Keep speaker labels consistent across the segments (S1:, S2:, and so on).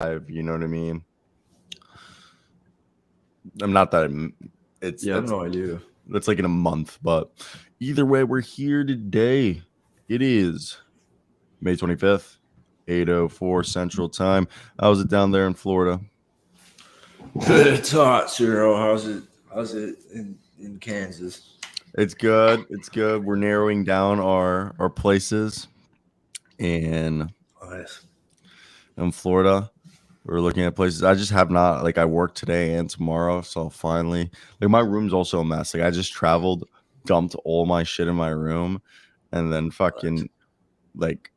S1: You know what I mean? I'm not that. It's
S2: I have no idea.
S1: That's like in a month, but either way, we're here today. It is May 25th, 8:04 Central Time. How's it down there in Florida?
S2: It's hot, Cyro. How's it in Kansas?
S1: It's good. It's good. We're narrowing down our places in
S2: Nice.
S1: Florida. We're looking at places. I just have not, like, I work today and tomorrow, so finally, like, my room's also a mess. Like, I just traveled, dumped all my shit in my room, and then fucking like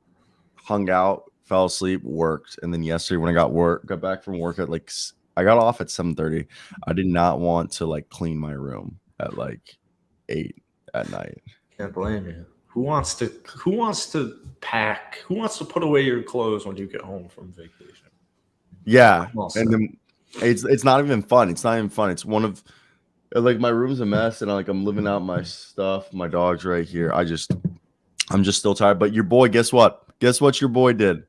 S1: hung out, fell asleep, worked, and then yesterday when I got back from work at I got off at 7:30. I did not want to like clean my room at like 8 at night.
S2: Can't blame you. Who wants to pack? Who wants to put away your clothes when you get home from vacation?
S1: Yeah, and then it's not even fun. It's not even fun. It's one of like my room's a mess, and I'm living out my stuff. My dog's right here. I'm just still tired. But your boy, guess what? Guess what your boy did?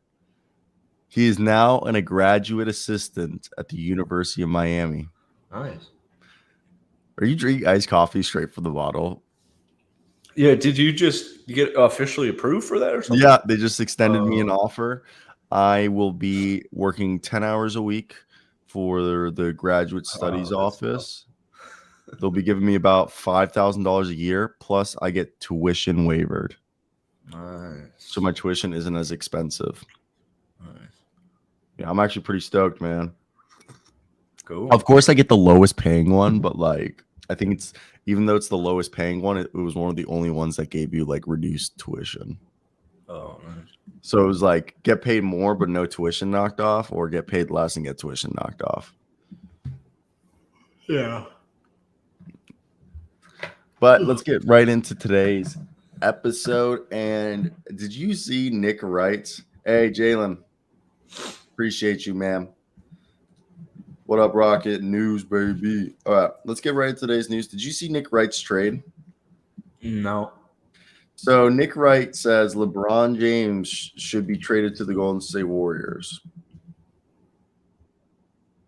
S1: He is now a graduate assistant at the University of Miami.
S2: Nice.
S1: Are you drinking iced coffee straight from the bottle?
S2: Yeah. Did you just get officially approved for that or something?
S1: Yeah, they just extended me an offer. I will be working 10 hours a week for the graduate studies office. They'll be giving me about $5,000 a year, plus I get tuition waived.
S2: Nice.
S1: So my tuition isn't as expensive.
S2: Nice.
S1: Yeah, I'm actually pretty stoked, man.
S2: Cool.
S1: Of course, I get the lowest paying one, but like I think it's, even though it's the lowest paying one, it was one of the only ones that gave you like reduced tuition.
S2: Oh, nice.
S1: So it was like get paid more but no tuition knocked off, or get paid less and get tuition knocked off.
S2: Yeah.
S1: But let's get right into today's episode. And did you see Nick writes? Hey, Jalen, appreciate you, man. What up, Rocket? News, baby. All right, let's get right into today's news. Did you see Nick Wright's trade?
S2: No.
S1: So Nick Wright says LeBron James should be traded to the Golden State Warriors.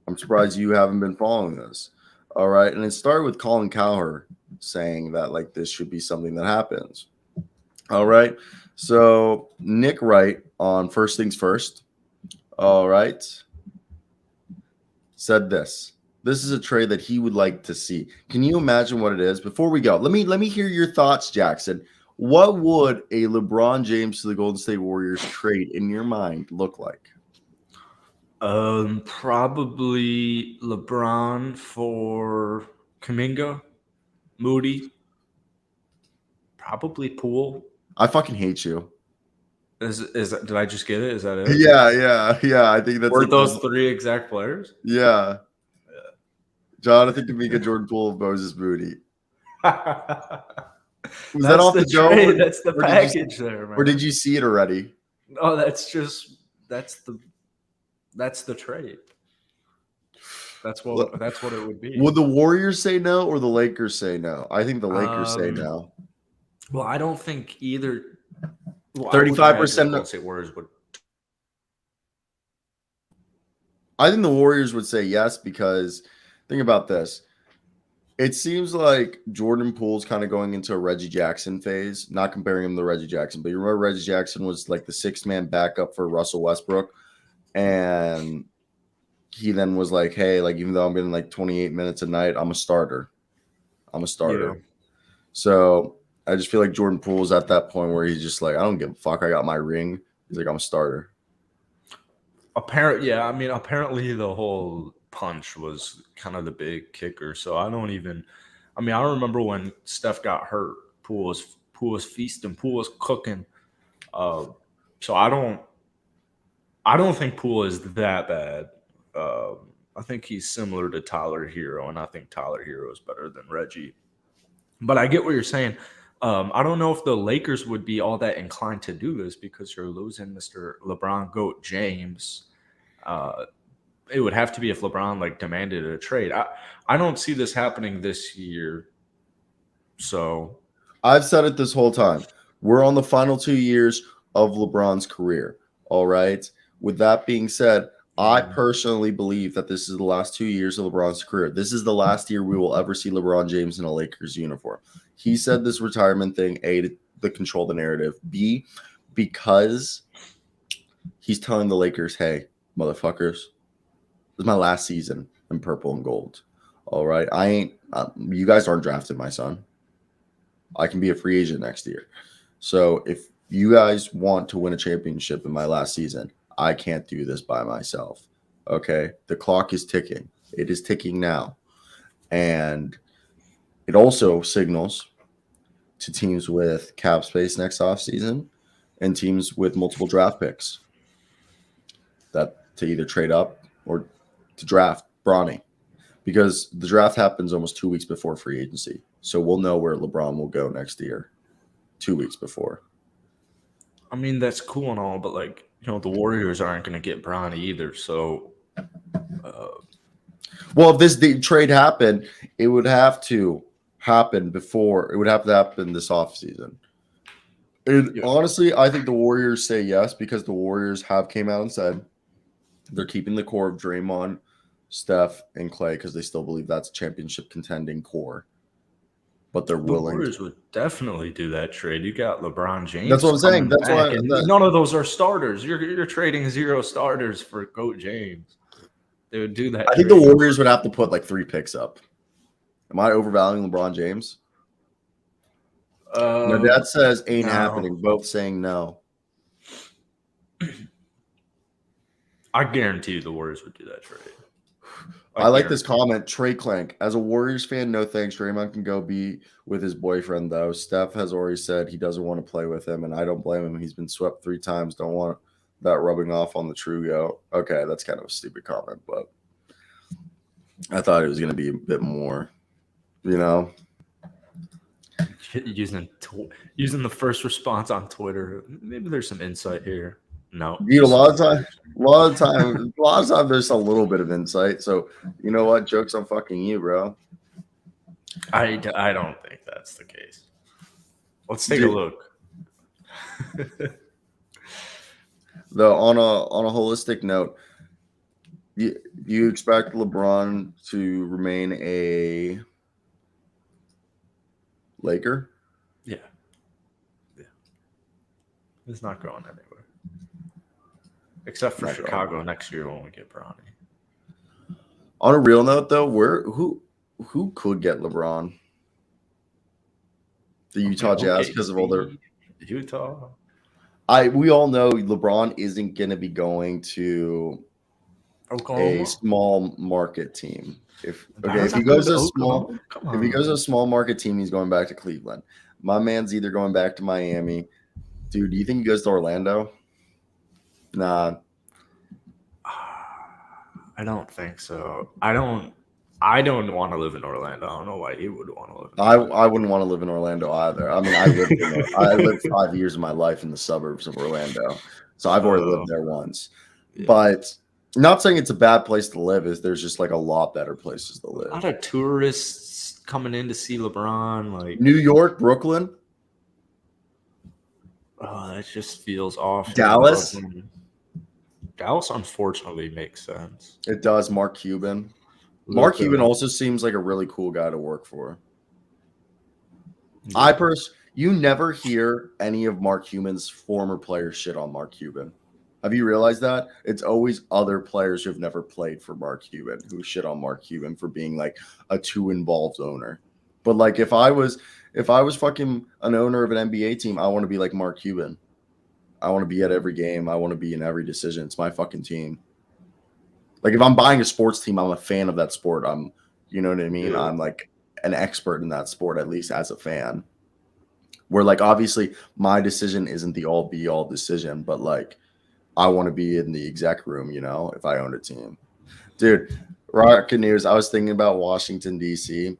S1: I'm surprised you haven't been following this. All right, and it started with Colin Cowherd saying that like this should be something that happens. All right, so Nick Wright on First Things First, all right, said this. This is a trade that he would like to see. Can you imagine what it is? Before we go, let me hear your thoughts, Jackson. What would a LeBron James to the Golden State Warriors trade in your mind look like?
S2: Probably LeBron for Kuminga, Moody, probably Poole.
S1: I fucking hate you.
S2: Is that, did I just get it? Is that it?
S1: Yeah. I think that's
S2: Were
S1: like
S2: those three exact players?
S1: Yeah. Jonathan Kuminga, Jordan Poole, Moses Moody. Was that off the dome?
S2: That's the package there, man.
S1: Or did you see it already?
S2: No, that's the trade. That's what it would be.
S1: Would the Warriors say no or the Lakers say no? I think the Lakers say no.
S2: Well, I don't think either.
S1: 35%
S2: of Warriors would.
S1: I think the Warriors would say yes, because think about this. It seems like Jordan Poole's kind of going into a Reggie Jackson phase. Not comparing him to Reggie Jackson, but you remember Reggie Jackson was like the sixth-man backup for Russell Westbrook. And he then was like, hey, like, even though I'm getting like 28 minutes a night, I'm a starter. Yeah. So I just feel like Jordan Poole's at that point where he's just like, I don't give a fuck. I got my ring. He's like, I'm a starter.
S2: Apparently the whole punch was kind of the big kicker. So I don't remember when Steph got hurt, Poole was feasting, Poole was cooking. So I don't think Poole is that bad. I think he's similar to Tyler Hero, and I think Tyler Hero is better than Reggie. But I get what you're saying. I don't know if the Lakers would be all that inclined to do this, because you're losing Mr. LeBron GOAT James. It would have to be if LeBron like demanded a trade. I don't see this happening this year. So
S1: I've said it this whole time. We're on the final 2 years of LeBron's career. All right. With that being said, I personally believe that this is the last 2 years of LeBron's career. This is the last year we will ever see LeBron James in a Lakers uniform. He said this retirement thing, A, to control the narrative, B, because he's telling the Lakers, hey, motherfuckers, this is my last season in purple and gold. All right. You guys aren't drafting my son. I can be a free agent next year. So if you guys want to win a championship in my last season, I can't do this by myself. Okay. The clock is ticking. It is ticking now. And it also signals to teams with cap space next offseason and teams with multiple draft picks that to either trade up or to draft Bronny, because the draft happens almost 2 weeks before free agency. So we'll know where LeBron will go next year 2 weeks before.
S2: I mean, that's cool and all, but like, the Warriors aren't going to get Bronny either. So,
S1: well, if this trade happened, it would have to happen before. It would have to happen this offseason. Honestly, I think the Warriors say yes because the Warriors have came out and said they're keeping the core of Draymond, Steph, and Clay because they still believe that's a championship contending core. But they're willing.
S2: The Warriors would definitely do that trade. You got LeBron James.
S1: That's what I'm saying. That's why
S2: none of those are starters. You're trading 0 starters for GOAT James. They would do that.
S1: I think the Warriors would have to put like 3 picks up. Am I overvaluing LeBron James? My dad says ain't happening. Both saying no.
S2: I guarantee you the Warriors would do that trade.
S1: I like this comment. Trey Clank. As a Warriors fan, no thanks. Draymond can go be with his boyfriend, though. Steph has already said he doesn't want to play with him, and I don't blame him. He's been swept 3 times. Don't want that rubbing off on the true go. Okay, that's kind of a stupid comment, but I thought it was going to be a bit more,
S2: Using the first response on Twitter. Maybe there's some insight here. No,
S1: dude. A lot of time, there's a little bit of insight. So you know what? Joke's on fucking you, bro.
S2: I don't think that's the case. Let's take a look.
S1: Though on a holistic note, do you expect LeBron to remain a Laker?
S2: Yeah. He's not going anywhere. Except for Chicago next year when we get Bronny.
S1: On a real note, though, who could get LeBron? The Utah Jazz because of all their
S2: Utah.
S1: We all know LeBron isn't going to be going to Oklahoma? A small market team. If he goes to a small market team, he's going back to Cleveland. My man's either going back to Miami. Dude, do you think he goes to Orlando? Nah.
S2: I don't think so. I don't want to live in Orlando. I don't know why he would want to live in
S1: Orlando. I wouldn't want to live in Orlando either. I mean, I lived 5 years of my life in the suburbs of Orlando. So I've already lived there once. Yeah. But not saying it's a bad place to live, there's just like a lot better places to live.
S2: A lot of tourists coming in to see LeBron, like
S1: New York, Brooklyn.
S2: Oh, that just feels off.
S1: Dallas,
S2: unfortunately, makes sense.
S1: It does. Mark Cuban. Mark Cuban also seems like a really cool guy to work for. Yeah. You never hear any of Mark Cuban's former players shit on Mark Cuban. Have you realized that? It's always other players who've never played for Mark Cuban who shit on Mark Cuban for being like a too involved owner. But like if I was fucking an owner of an NBA team, I want to be like Mark Cuban. I want to be at every game. I want to be in every decision. It's my fucking team. Like if I'm buying a sports team, I'm a fan of that sport. You know what I mean? Yeah. I'm like an expert in that sport, at least as a fan. Where like obviously my decision isn't the all be all decision, but like I want to be in the exec room, if I owned a team. Dude, Rocket News, I was thinking about Washington, D.C.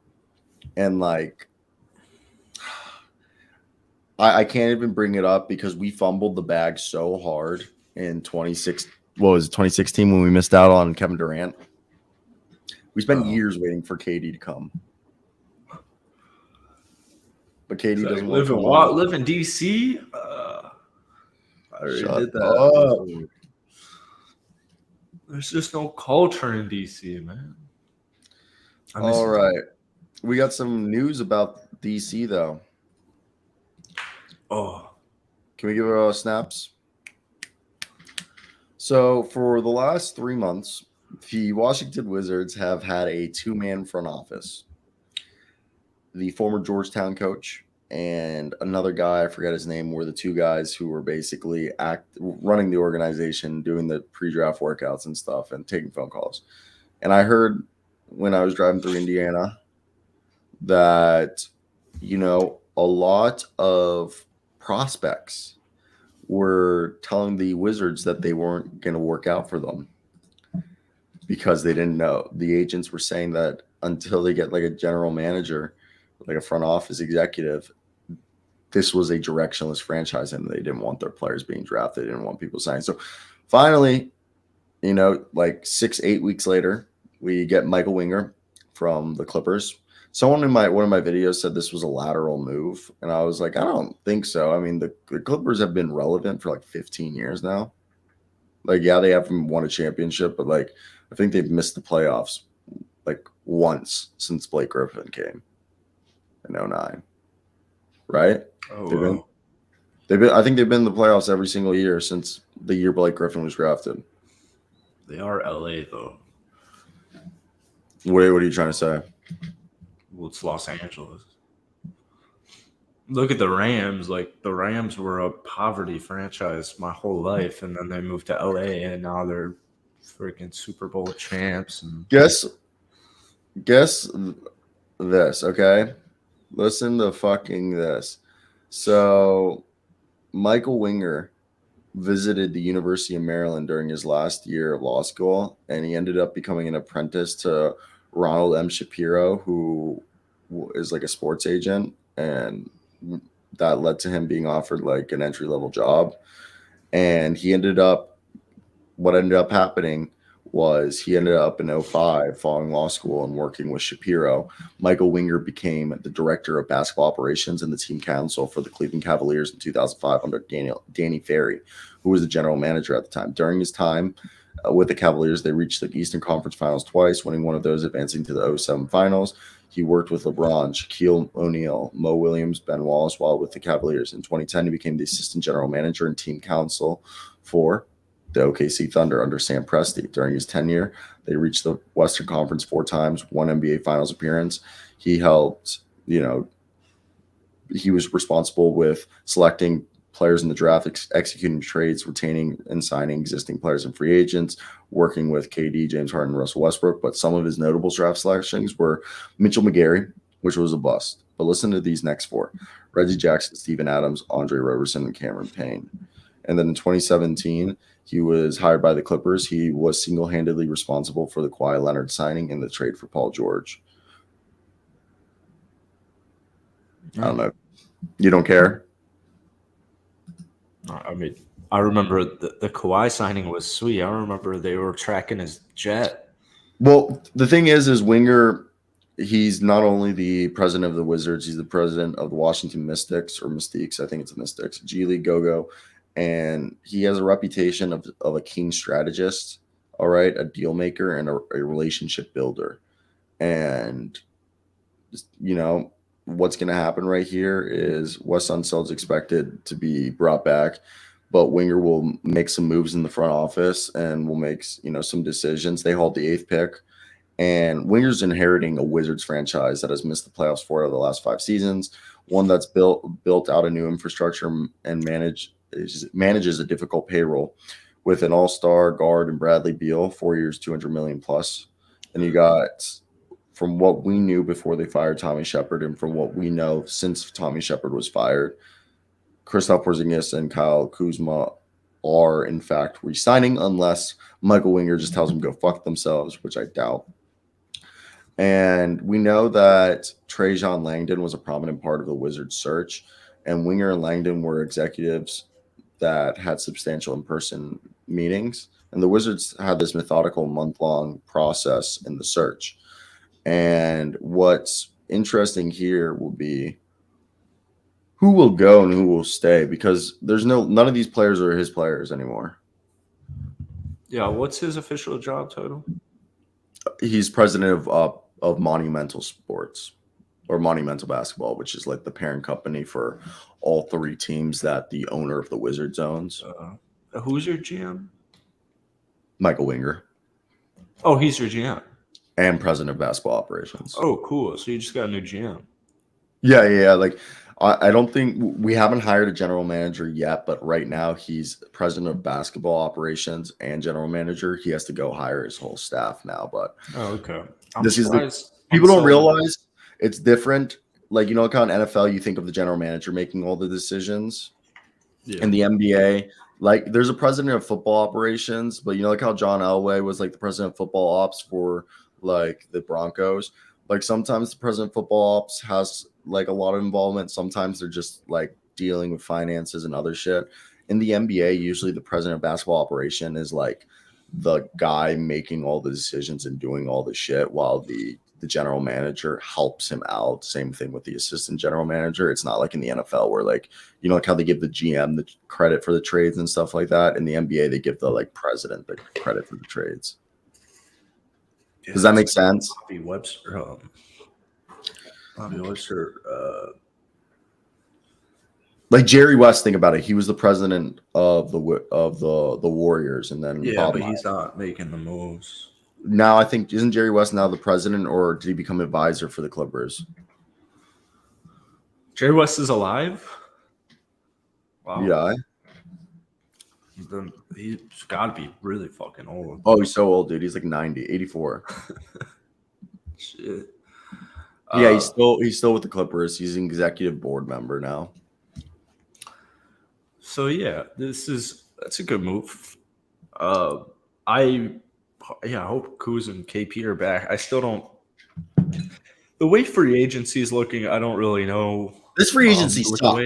S1: and like I can't even bring it up because we fumbled the bag so hard in 2016 when we missed out on Kevin Durant. We spent years waiting for KD to come. But KD doesn't
S2: live in DC. I already did that. There's just no culture in DC, man. I miss
S1: All
S2: it.
S1: right. We got some news about DC, though.
S2: Oh,
S1: Can we give snaps? So, for the last 3 months, the Washington Wizards have had a two-man front office. The former Georgetown coach and another guy, I forget his name, were the two guys who were basically running the organization, doing the pre-draft workouts and stuff, and taking phone calls. And I heard when I was driving through Indiana that, a lot of prospects were telling the Wizards that they weren't going to work out for them because they didn't know. The agents were saying that until they get like a general manager, like a front office executive, this was a directionless franchise and they didn't want their players being drafted. They didn't want people signing. So finally, like 6-8 weeks later, we get Michael Winger from the Clippers. Someone in one of my videos said this was a lateral move, and I was like, I don't think so. I mean, the Clippers have been relevant for like 15 years now. Like, yeah, they haven't won a championship, but like, I think they've missed the playoffs like once since Blake Griffin came in 09. Right?
S2: oh,
S1: I think they've been in the playoffs every single year since the year Blake Griffin was drafted.
S2: they are LA though.
S1: What are you trying to say?
S2: Well, it's Los Angeles. Look at the Rams. Like the Rams were a poverty franchise my whole life, and then they moved to LA, and now they're freaking Super Bowl champs. And
S1: Guess this, okay? Listen to fucking this. So Michael Winger visited the University of Maryland during his last year of law school, and he ended up becoming an apprentice to Ronald M. Shapiro, who is like a sports agent, and that led to him being offered like an entry-level job. And what ended up happening was he ended up in 05 following law school and working with Shapiro. Michael Winger became the director of basketball operations and the team counsel for the Cleveland Cavaliers in 2005 under Danny Ferry, who was the general manager at the time. During his time with the Cavaliers, they reached the Eastern Conference Finals twice, winning one of those, advancing to the 07 Finals. He worked with LeBron, Shaquille O'Neal, Mo Williams, Ben Wallace while with the Cavaliers. In 2010, he became the assistant general manager and team counsel for the OKC Thunder under Sam Presti. During his tenure, they reached the Western Conference 4 times, one NBA Finals appearance. He helped, he was responsible with selecting players in the draft, executing trades, retaining and signing existing players and free agents, working with KD, James Harden, and Russell Westbrook. But some of his notable draft selections were Mitchell McGary, which was a bust. But listen to these next 4: Reggie Jackson, Steven Adams, Andre Roberson, and Cameron Payne. And then in 2017, he was hired by the Clippers. He was single-handedly responsible for the Kawhi Leonard signing and the trade for Paul George. I don't know. You don't care?
S2: I mean, I remember the Kawhi signing was sweet. I remember they were tracking his jet.
S1: Well, the thing is Winger, he's not only the president of the Wizards, he's the president of the Washington Mystics, or Mystiques. I think it's Mystics, G League Go-Go. And he has a reputation of a keen strategist, all right, a deal maker, and a relationship builder. And, what's going to happen right here is Wes Unseld's expected to be brought back, but Winger will make some moves in the front office and will make, some decisions. They hold the 8th pick, and Winger's inheriting a Wizards franchise that has missed the playoffs 4 out of the last 5 seasons, one that's built out a new infrastructure and manages a difficult payroll with an all-star guard and Bradley Beal, 4 years, $200 million plus. And you got, from what we knew before they fired Tommy Shepard and from what we know since Tommy Shepard was fired, Kristaps Porzingis and Kyle Kuzma are in fact re-signing unless Michael Winger just tells them go fuck themselves, which I doubt. And we know that Trajan Langdon was a prominent part of the Wizards search, and Winger and Langdon were executives that had substantial in-person meetings. And the Wizards had this methodical month-long process in the search. And what's interesting here will be who will go and who will stay, because none of these players are his players anymore.
S2: Yeah, what's his official job title?
S1: He's president of Monumental Sports or Monumental Basketball, which is like the parent company for all three teams that the owner of the Wizards owns.
S2: Who's your GM?
S1: Michael Winger,
S2: Oh, he's your GM.
S1: and president of basketball operations.
S2: Oh, cool. So you just got a new GM.
S1: Yeah. Like, I don't think we haven't hired a general manager yet, but right now he's president of basketball operations and general manager. He has to go hire his whole staff now. But
S2: Oh, okay.
S1: this is the people don't realize it's different. Like, you know, kind of NFL, you think of the general manager making all the decisions.
S2: Yeah.
S1: In the NBA, like there's a president of football operations, but you know, like how John Elway was like the president of football ops for like the Broncos. Like sometimes the president of football ops has like a lot of involvement. Sometimes they're just like dealing with finances and other shit. In the NBA, usually the president of basketball operation is like the guy making all the decisions and doing all the shit while the general manager helps him out. Same thing with the assistant general manager. It's not like in the NFL where like, you know, like how they give the GM the credit for the trades and stuff like that. In the NBA, they give the like president the credit for the trades. Does that make sense?
S2: Bobby Webster.
S1: Like Jerry West, think about it. He was the president of the Warriors, and then
S2: but he's not making the moves.
S1: Now I think isn't Jerry West now the president, or did he become advisor for the Clippers?
S2: Jerry West is alive? Wow.
S1: Yeah.
S2: Then he's got to be really fucking old.
S1: Oh, he's so old, dude. He's like 90, 84.
S2: Shit.
S1: Yeah, he's still with the Clippers. He's an executive board member now.
S2: So yeah, that's a good move. I hope Kuz and KP are back. I still don't. The way free agency is looking, I don't really know.
S1: This free agency's tough.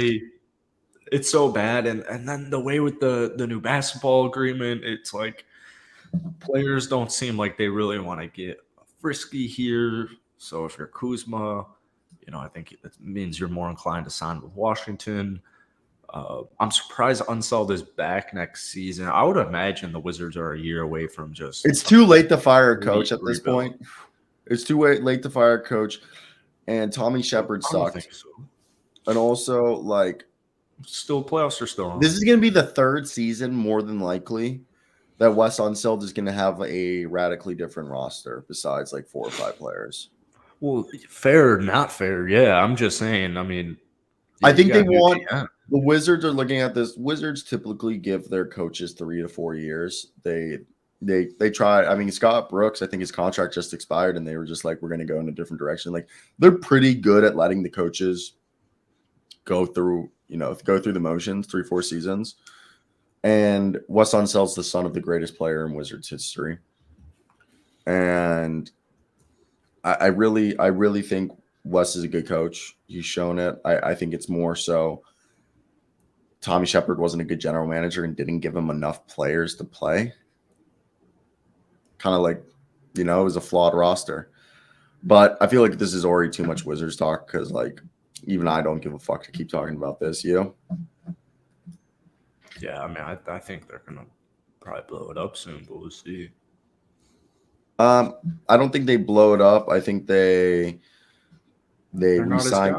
S2: It's so bad, and then the way with the new basketball agreement, it's like players don't seem like they really want to get frisky here. So if you're Kuzma, you know, I think it means you're more inclined to sign with Washington. I'm surprised Unseld is back next season. I would imagine the Wizards are a year away from just.
S1: It's too late to fire a coach at this point. It's too late to fire a coach, and Tommy Shepard sucked. I don't think so. And also, like,
S2: still playoffs are still on.
S1: This is going to be the third season, more than likely, that Wes Unseld is going to have a radically different roster besides like 4 or 5 players.
S2: Well, fair, not fair. Yeah, I'm just saying. I mean,
S1: I think they want. The Wizards are looking at this. Wizards typically give their coaches 3 to 4 years. They try. I mean, Scott Brooks, I think his contract just expired, and they were just like, we're going to go in a different direction. Like, they're pretty good at letting the coaches go through the motions, 3-4 seasons. And Wes Unseld's the son of the greatest player in Wizards history. And I really think Wes is a good coach. He's shown it. I think it's more so Tommy Shepard wasn't a good general manager and didn't give him enough players to play. Kind of like, it was a flawed roster. But I feel like this is already too much Wizards talk because, like, even I don't give a fuck to keep talking about this, Yeah,
S2: I mean, I think they're going to probably blow it up soon, but we'll see.
S1: I don't think they blow it up. I think they re-sign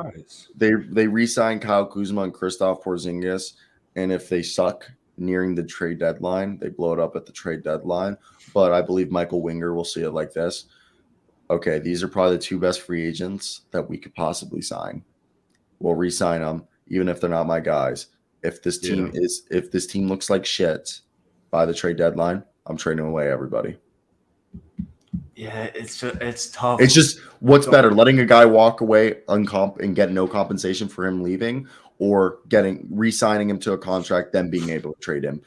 S1: Kyle Kuzma and Kristaps Porzingis, and if they suck nearing the trade deadline, they blow it up at the trade deadline. But I believe Michael Winger will see it like this. Okay, these are probably the 2 best free agents that we could possibly sign. We'll re-sign them, even if they're not my guys. If this team looks like shit by the trade deadline, I'm trading away everybody.
S2: Yeah, it's tough.
S1: It's just what's better, letting a guy walk away and get no compensation for him leaving, or re-signing him to a contract, then being able to trade him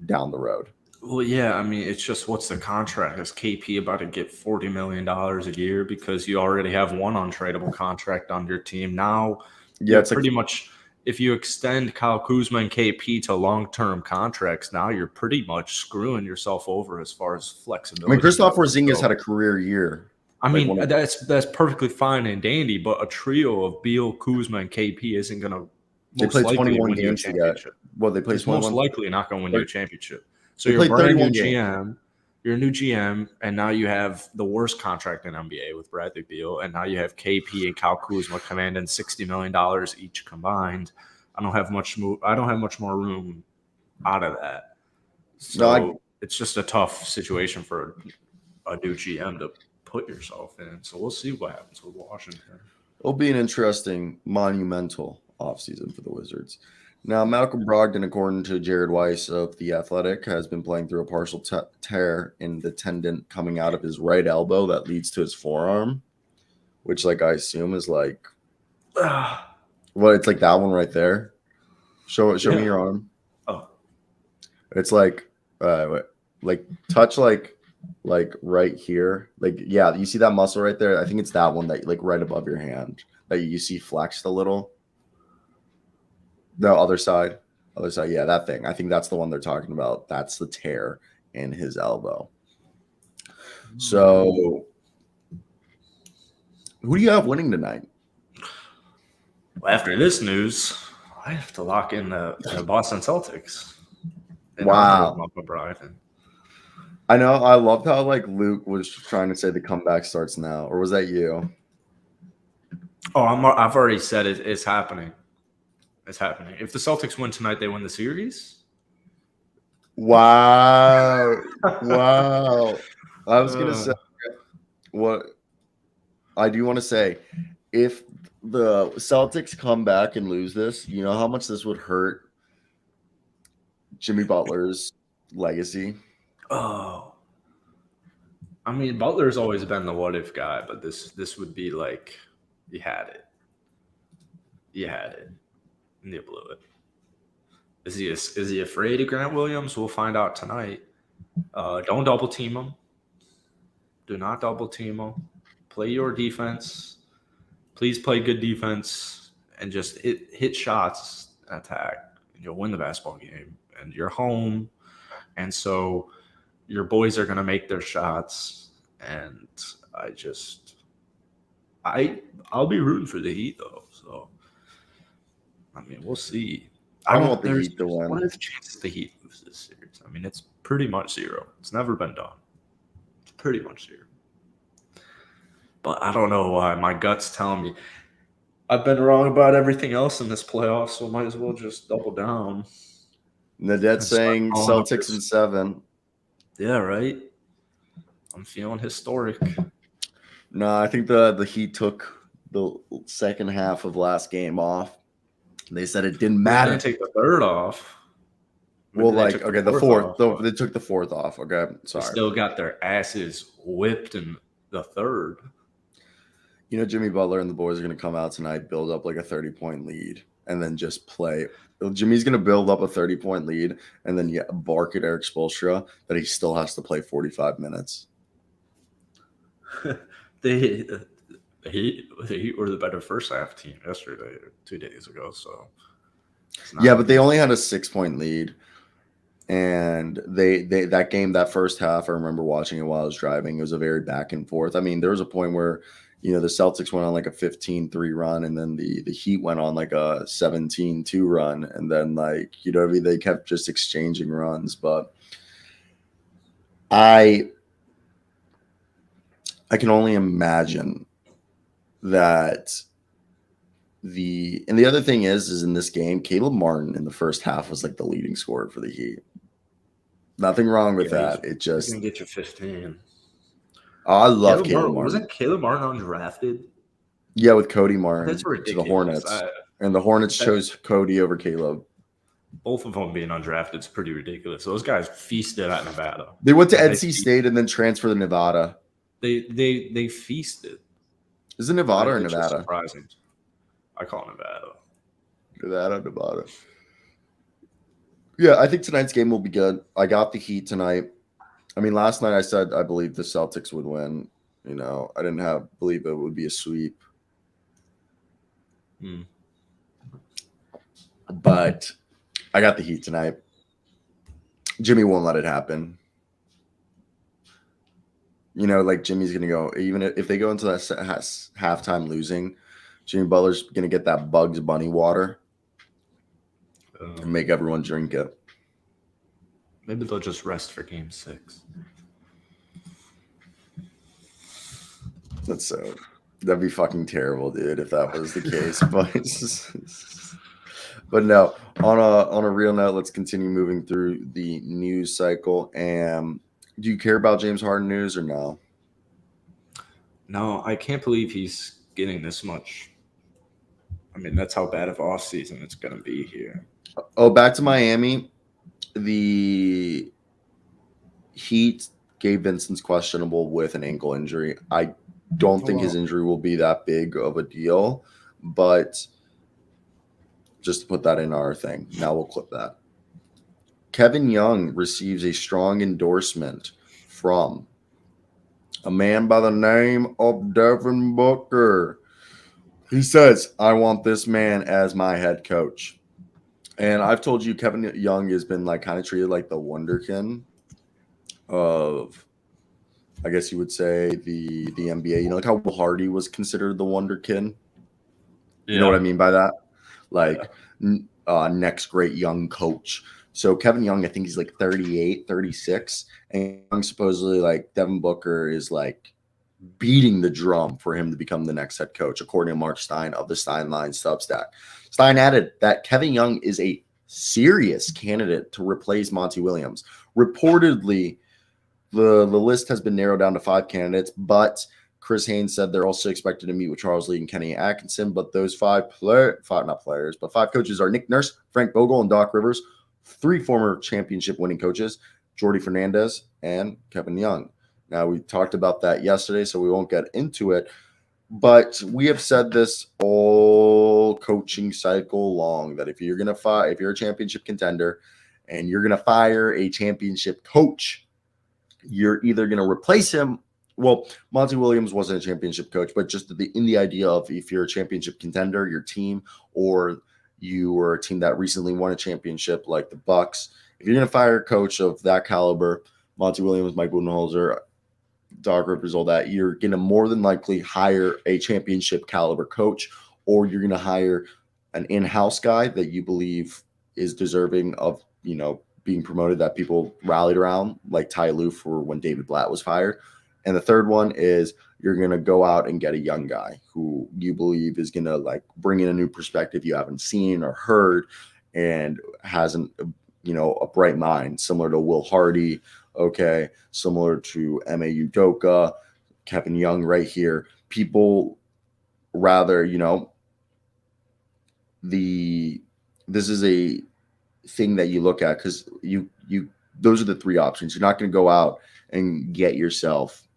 S1: down the road.
S2: Well, yeah, I mean, it's just what's the contract? Is KP about to get $40 million a year because you already have one untradeable contract on your team now? Yeah, it's pretty much. If you extend Kyle Kuzma and KP to long-term contracts, now you're pretty much screwing yourself over as far as flexibility.
S1: I mean, Kristaps Porzingis had a career year.
S2: I mean, that's perfectly fine and dandy, but a trio of Beal, Kuzma, and KP isn't going to.
S1: They played 21 games together. Well, they played 21.
S2: Most likely not going to win you a championship. So you're brand new GM. You're a new GM, and now you have the worst contract in NBA with Bradley Beal, and now you have KP and Kyle Kuzma commanding $60 million each combined. I don't have much more room out of that. So it's just a tough situation for a new GM to put yourself in. So we'll see what happens with Washington.
S1: It'll be an interesting, monumental offseason for the Wizards. Now, Malcolm Brogdon, according to Jared Weiss of The Athletic, has been playing through a partial tear in the tendon coming out of his right elbow that leads to his forearm, which, like, I assume is like, well, it's like that one right there. Show me your arm.
S2: Oh,
S1: it's like touch like right here. Like, yeah, you see that muscle right there? I think it's that one that like right above your hand that you see flexed a little. No, other side. Yeah, that thing. I think that's the one they're talking about. That's the tear in his elbow. So, who do you have winning tonight?
S2: Well, after this news, I have to lock in the Boston Celtics.
S1: Wow. I know. I loved how like Luke was trying to say the comeback starts now, or was that you?
S2: Oh, I've already said it. It's happening. It's happening. If the Celtics win tonight, they win the series.
S1: Wow. Wow. I was going to say what I do want to say. If the Celtics come back and lose this, you know how much this would hurt Jimmy Butler's legacy?
S2: Oh. I mean, Butler's always been the what if guy, but this would be like you had it. You had it. And you blew it. Is he afraid of Grant Williams? We'll find out tonight. Don't double team him. Do not double team him. Play your defense. Please play good defense and just hit shots, attack, and you'll win the basketball game. And you're home, and so your boys are gonna make their shots. And I'll be rooting for the Heat though. So. I mean, we'll see.
S1: I want the Heat to win.
S2: What are the chances the Heat lose this series? I mean, it's pretty much zero. It's never been done. It's pretty much zero. But I don't know why. My gut's telling me I've been wrong about everything else in this playoff, so might as well just double down.
S1: Nadet's saying Celtics in 7.
S2: Yeah, right? I'm feeling historic.
S1: No, I think the Heat took the second half of last game off. They said it didn't matter.
S2: They didn't take the third off.
S1: Well, like, okay, the fourth. They took the fourth off. Okay, sorry.
S2: They still got their asses whipped in the third.
S1: You know, Jimmy Butler and the boys are going to come out tonight, build up like a 30-point lead, and then just play. Jimmy's going to build up a 30-point lead, and then bark at Eric Spoelstra that he still has to play 45 minutes.
S2: The Heat were the better first half team yesterday or 2 days ago. So
S1: yeah, but they only had a 6-point lead, and they that game, that first half, I remember watching it while I was driving. It was a very back and forth. I mean, there was a point where the Celtics went on like a 15-3 run, and then the Heat went on like a 17-2 run, and then like they kept just exchanging runs. But I can only imagine that the other thing is in this game, Caleb Martin in the first half was like the leading scorer for the Heat. Nothing wrong with that. It just
S2: can get you 15.
S1: Oh, I love Caleb Martin.
S2: Wasn't Caleb Martin undrafted?
S1: Yeah, with Cody Martin.
S2: That's ridiculous.
S1: To the Hornets. And the Hornets chose Cody over Caleb.
S2: Both of them being undrafted is pretty ridiculous. Those guys feasted at Nevada.
S1: They went to NC State and then transferred to Nevada.
S2: They feasted.
S1: Is it Nevada or Nevada?
S2: Surprising. I call it
S1: Nevada. Yeah, I think tonight's game will be good. I got the Heat tonight. I mean, last night I said I believe the Celtics would win. I didn't believe it would be a sweep. But I got the Heat tonight. Jimmy won't let it happen. Like Jimmy's going to go, even if they go into that halftime losing, Jimmy Butler's going to get that Bugs Bunny water and make everyone drink it.
S2: Maybe they'll just rest for game 6.
S1: That'd be fucking terrible, dude, if that was the case. But no, on a real note, let's continue moving through the news cycle. And do you care about James Harden news or no?
S2: No, I can't believe he's getting this much. I mean, that's how bad of offseason it's going to be here.
S1: Oh, back to Miami. The Heat, Gabe Vincent's questionable with an ankle injury. I don't think his injury will be that big of a deal, but just to put that in our thing. Now we'll clip that. Kevin Young receives a strong endorsement from a man by the name of Devin Booker. He says, I want this man as my head coach. And I've told you Kevin Young has been like kind of treated like the wonderkin of, I guess you would say, the NBA. You know, like how Will Hardy was considered the wonderkin. You know what I mean by that? Like next great young coach. So Kevin Young, I think he's like 38, 36. And supposedly like Devin Booker is like beating the drum for him to become the next head coach, according to Mark Stein of the Steinline Substack. Stein added that Kevin Young is a serious candidate to replace Monty Williams. Reportedly, the list has been narrowed down to 5 candidates, but Chris Haynes said they're also expected to meet with Charles Lee and Kenny Atkinson. But those 5 coaches are Nick Nurse, Frank Vogel, and Doc Rivers, 3 former championship winning coaches, Jordi Fernandez and Kevin Young. Now, we talked about that yesterday, so we won't get into it. But we have said this all coaching cycle long, that if you're a championship contender and you're going to fire a championship coach, you're either going to replace him. Well, Monty Williams wasn't a championship coach, but just in the idea of if you're a championship contender, your team, or you were a team that recently won a championship like the Bucks, if you're going to fire a coach of that caliber, Monty Williams, Mike Budenholzer, Doc Rivers, all that, you're going to more than likely hire a championship caliber coach, or you're going to hire an in-house guy that you believe is deserving of, you know, being promoted, that people rallied around, like Ty Lue for when David Blatt was fired. And the third one is you're going to go out and get a young guy who you believe is going to like bring in a new perspective you haven't seen or heard and hasn't, you know, a bright mind, similar to Will Hardy. Okay, similar to Ime Udoka, Kevin Young right here. People rather, you know, this is a thing that you look at because you those are the 3 options. You're not going to go out and get yourself,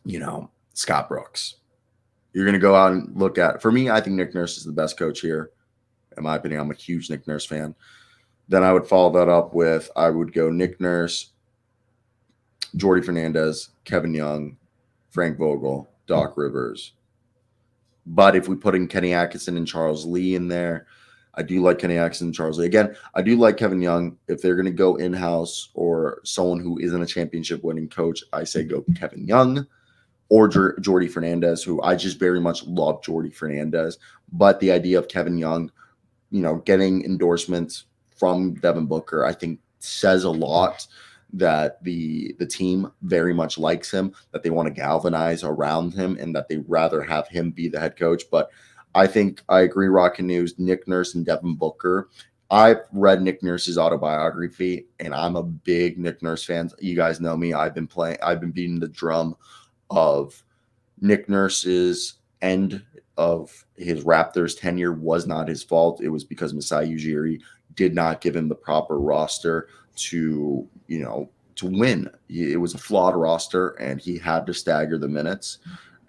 S1: you know, Scott Brooks. You're going to go out and look at, for me, I think Nick Nurse is the best coach here. In my opinion, I'm a huge Nick Nurse fan. Then I would follow that up with, I would go Nick Nurse, Jordi Fernandez, Kevin Young, Frank Vogel, Doc Rivers. But if we put in Kenny Atkinson and Charles Lee in there, I do like Kenny Atkinson and Charles Lee. Again, I do like Kevin Young. If they're going to go in-house or someone who isn't a championship-winning coach, I say go Kevin Young or Jordi Fernandez, who I just very much love Jordi Fernandez. But the idea of Kevin Young, you know, getting endorsements from Devin Booker, I think says a lot that the team very much likes him, that they want to galvanize around him, and that they rather have him be the head coach. But I think I agree, Rocket News, Nick Nurse and Devin Booker. I've read Nick Nurse's autobiography, and I'm a big Nick Nurse fan. You guys know me. I've been beating the drum of Nick Nurse's end of his Raptors tenure was not his fault. It was because Masai Ujiri did not give him the proper roster to, you know, to win. It was a flawed roster, and he had to stagger the minutes.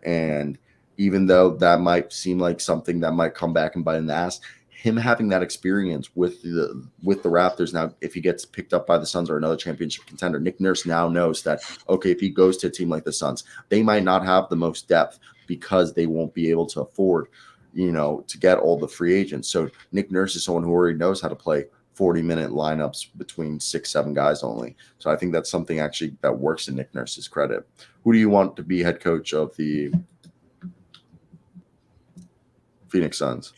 S1: And even though that might seem like something that might come back and bite in the ass, him having that experience with the Raptors now, if he gets picked up by the Suns or another championship contender, Nick Nurse now knows that, okay, if he goes to a team like the Suns, they might not have the most depth because they won't be able to afford, you know, to get all the free agents. So Nick Nurse is someone who already knows how to play 40-minute lineups between 6-7 guys only. So I think that's something actually that works in Nick Nurse's credit. Who do you want to be head coach of the Phoenix Suns?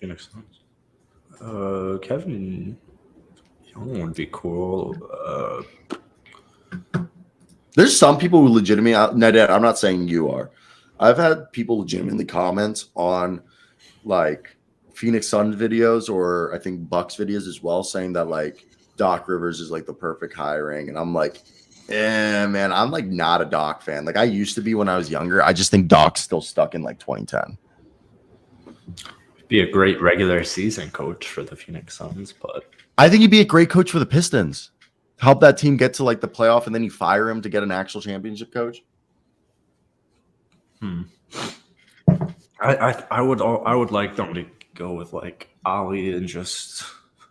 S2: Kevin Young would be cool.
S1: There's some people who legitimately, I'm not saying you are. I've had people legitimately comment on like Phoenix Suns videos, or I think Bucks videos as well, saying that like Doc Rivers is like the perfect hiring. And I'm like, man, I'm like not a Doc fan. Like I used to be when I was younger. I just think Doc's still stuck in like 2010.
S2: Be a great regular season coach for the Phoenix Suns, but
S1: I think he'd be a great coach for the Pistons. Help that team get to like the playoff, and then you fire him to get an actual championship coach.
S2: I would like them to go with like Ali and just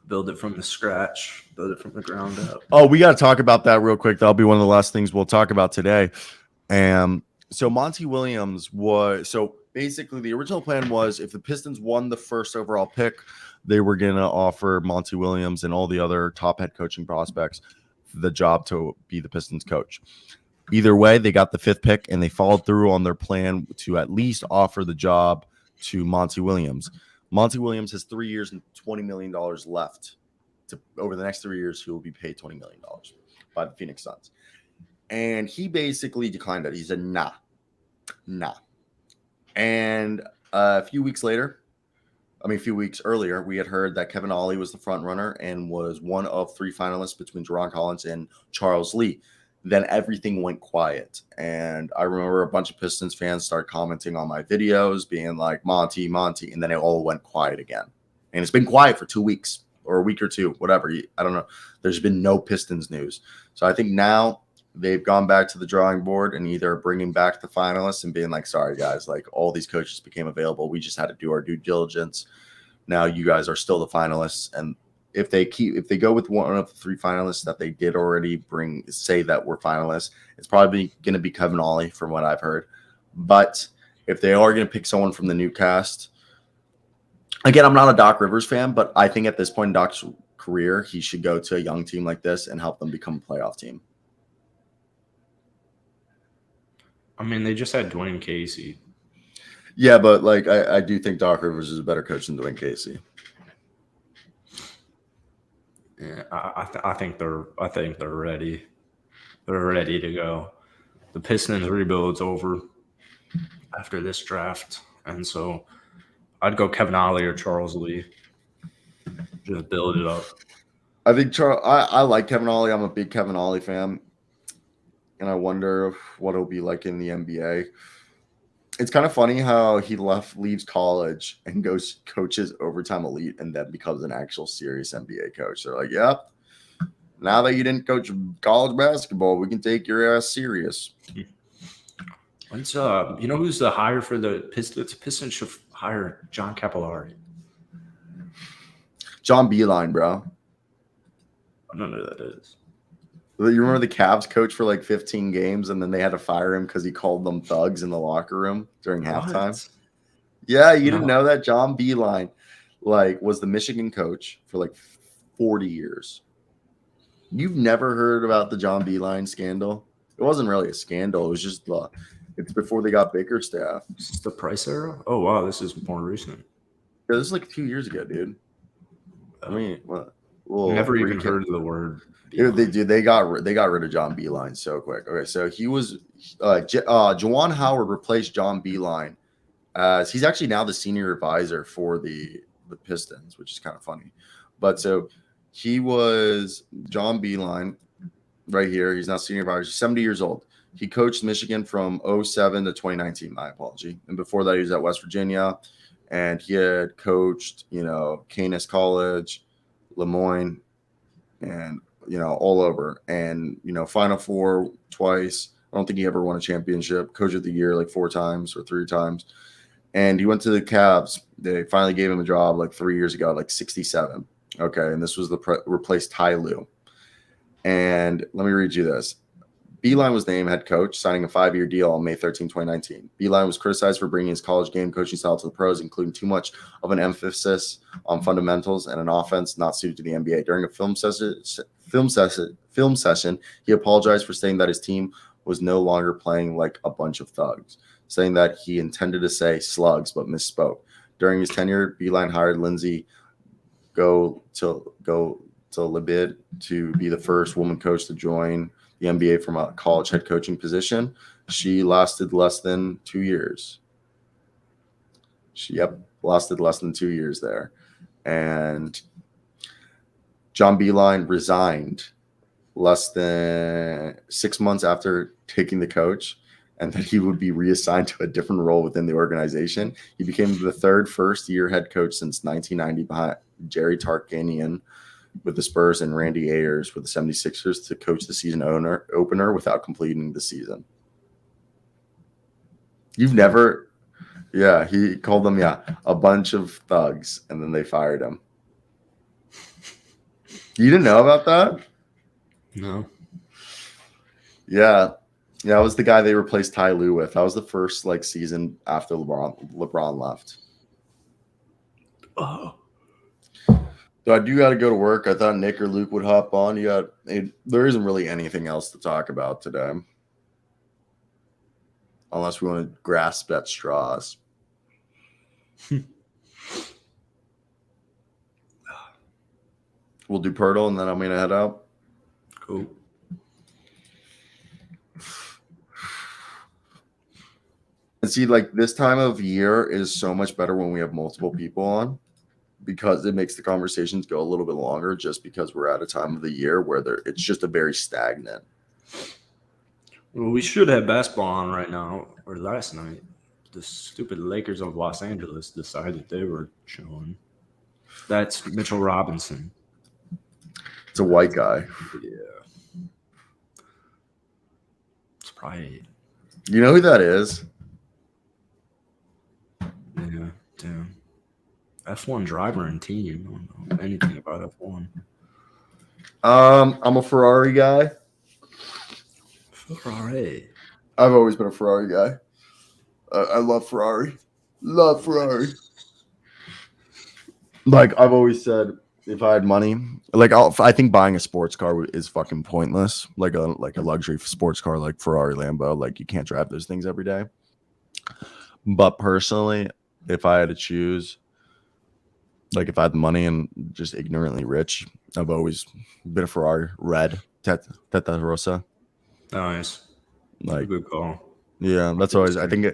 S2: build it from the scratch, build it from the ground up.
S1: Oh, we got to talk about that real quick. That'll be one of the last things we'll talk about today. So Monty Williams was, so basically the original plan was if the Pistons won the first overall pick, they were going to offer Monty Williams and all the other top head coaching prospects the job to be the Pistons coach. Either way, they got the 5th pick and they followed through on their plan to at least offer the job to Monty Williams. Monty Williams has 3 years and $20 million left. Over the next 3 years, he will be paid $20 million by the Phoenix Suns. And he basically declined it. He said, nah. And a few weeks earlier, we had heard that Kevin Ollie was the front runner and was one of 3 finalists between Jerron Collins and Charles Lee. Then everything went quiet. And I remember a bunch of Pistons fans started commenting on my videos, being like, Monty. And then it all went quiet again. And it's been quiet for 2 weeks or a week or two, whatever. I don't know. There's been no Pistons news. So I think now they've gone back to the drawing board and either bringing back the finalists and being like, sorry, guys, like all these coaches became available. We just had to do our due diligence. Now you guys are still the finalists. And if they go with one of the 3 finalists that they did already say that we're finalists, it's probably going to be Kevin Ollie from what I've heard. But if they are going to pick someone from the new cast, again, I'm not a Doc Rivers fan, but I think at this point in Doc's career, he should go to a young team like this and help them become a playoff team.
S2: I mean, they just had Dwayne Casey.
S1: Yeah, but like I do think Doc Rivers is a better coach than Dwayne Casey.
S2: Yeah, I think they're ready. They're ready to go. The Pistons rebuild's over after this draft, and so I'd go Kevin Ollie or Charles Lee. Just build it up.
S1: I think I like Kevin Ollie. I'm a big Kevin Ollie fan, and I wonder what it'll be like in the NBA. It's kind of funny how he leaves college and coaches Overtime Elite and then becomes an actual serious NBA coach. They're like, yep, now that you didn't coach college basketball, we can take your ass serious.
S2: When's you know who's the hire for the Pistons? Pistons should hire John Capillari.
S1: John Beeline, bro.
S2: I don't know who that is.
S1: You remember the Cavs coach for like 15 games, and then they had to fire him because he called them thugs in the locker room during halftime? Yeah, you didn't know that? John Beeline was the Michigan coach for like 40 years. You've never heard about the John Beeline scandal? It wasn't really a scandal. It was just it's before they got Bickerstaff.
S2: Is this the Price era? Oh, wow, this is more recent.
S1: Yeah, this is like 2 years ago, dude. I mean,
S2: never even heard of the word.
S1: They got rid of John Beeline so quick. Okay, so he was Juwan Howard replaced John Beeline as he's actually now the senior advisor for the Pistons, which is kind of funny. But so he was John Beeline right here. He's now senior advisor. He's 70 years old. He coached Michigan from 2007 to 2019. My apology. And before that, he was at West Virginia, and he had coached Canis College, Lemoyne, and all over, and Final Four twice. I don't think he ever won a championship. Coach of the year like 4 times or 3 times, and he went to the Cavs. They finally gave him a job like 3 years ago, like 67. Okay, and this was replaced Ty Lue. And let me read you this. Beeline was named head coach, signing a 5-year deal on May 13, 2019. Beeline was criticized for bringing his college game coaching style to the pros, including too much of an emphasis on fundamentals and an offense not suited to the NBA. During a film session, he apologized for saying that his team was no longer playing like a bunch of thugs, saying that he intended to say slugs but misspoke. During his tenure, Beeline hired Lindsay Go to Libid to be the first woman coach to join the NBA from a college head coaching position. She lasted less than 2 years. She lasted less than 2 years there. And John Beilein resigned less than 6 months after taking the coach, and that he would be reassigned to a different role within the organization. He became the third first-year head coach since 1990 behind Jerry Tarkanian with the Spurs and Randy Ayers with the 76ers to coach the season opener without completing the season. You've never – yeah, he called them, a bunch of thugs, and then they fired him. You didn't know about that?
S2: No.
S1: Yeah. Yeah, that was the guy they replaced Ty Lue with. That was the first season after LeBron left.
S2: Oh.
S1: So I do got to go to work. I thought Nick or Luke would hop on. There isn't really anything else to talk about today, unless we want to grasp at straws. We'll do Pirtle, and then I'm gonna head out.
S2: Cool.
S1: And see, this time of year is so much better when we have multiple people on, because it makes the conversations go a little bit longer, just because we're at a time of the year where it's just a very stagnant.
S2: Well, we should have basketball on right now, or last night. The stupid Lakers of Los Angeles decided they were chilling. That's Mitchell Robinson.
S1: It's a white guy.
S2: Yeah. It's probably.
S1: You know who that is?
S2: Yeah, damn. F1 driver and team. I don't know anything about F1.
S1: I'm a Ferrari guy.
S2: Ferrari.
S1: I've always been a Ferrari guy. I love Ferrari. Love Ferrari. I've always said, if I had money, I think buying a sports car is fucking pointless. Like a luxury sports car like Ferrari, Lambo. You can't drive those things every day. But personally, if I had to choose, if I had the money and just ignorantly rich, I've always been a Ferrari red Teta Rosa.
S2: Nice. Good call.
S1: Yeah, that's always. I think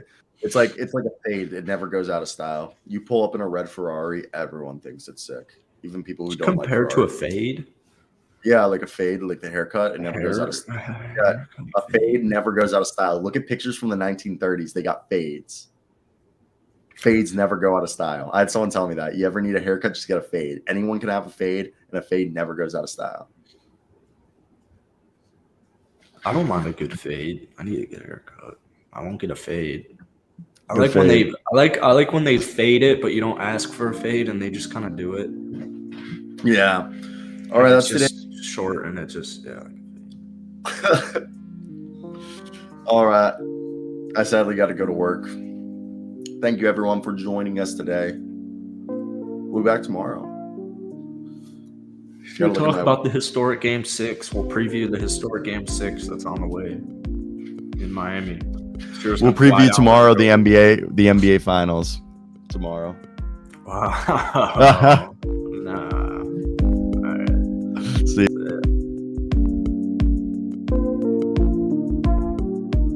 S1: it's like a fade. It never goes out of style. You pull up in a red Ferrari, everyone thinks it's sick. Even people who don't like Ferrari.
S2: Compared to a fade?
S1: Yeah, like a fade, like the haircut, it never goes out of style. Yeah, a fade never goes out of style. Look at pictures from the 1930s. They got fades. Fades never go out of style. I had someone tell me that. You ever need a haircut, just get a fade. Anyone can have a fade, and a fade never goes out of style.
S2: I don't mind a good fade. I need to get a haircut. I won't get a fade. I like when they fade it, but you don't ask for a fade and they just kind of do it.
S1: Yeah. All right, that's
S2: just short and it just
S1: All right. I sadly got to go to work. Thank you everyone for joining us today. We'll be back tomorrow.
S2: We'll talk about the historic Game 6. We'll preview the historic Game 6 that's on the way in Miami.
S1: We'll preview tomorrow the NBA Finals tomorrow.
S2: Wow.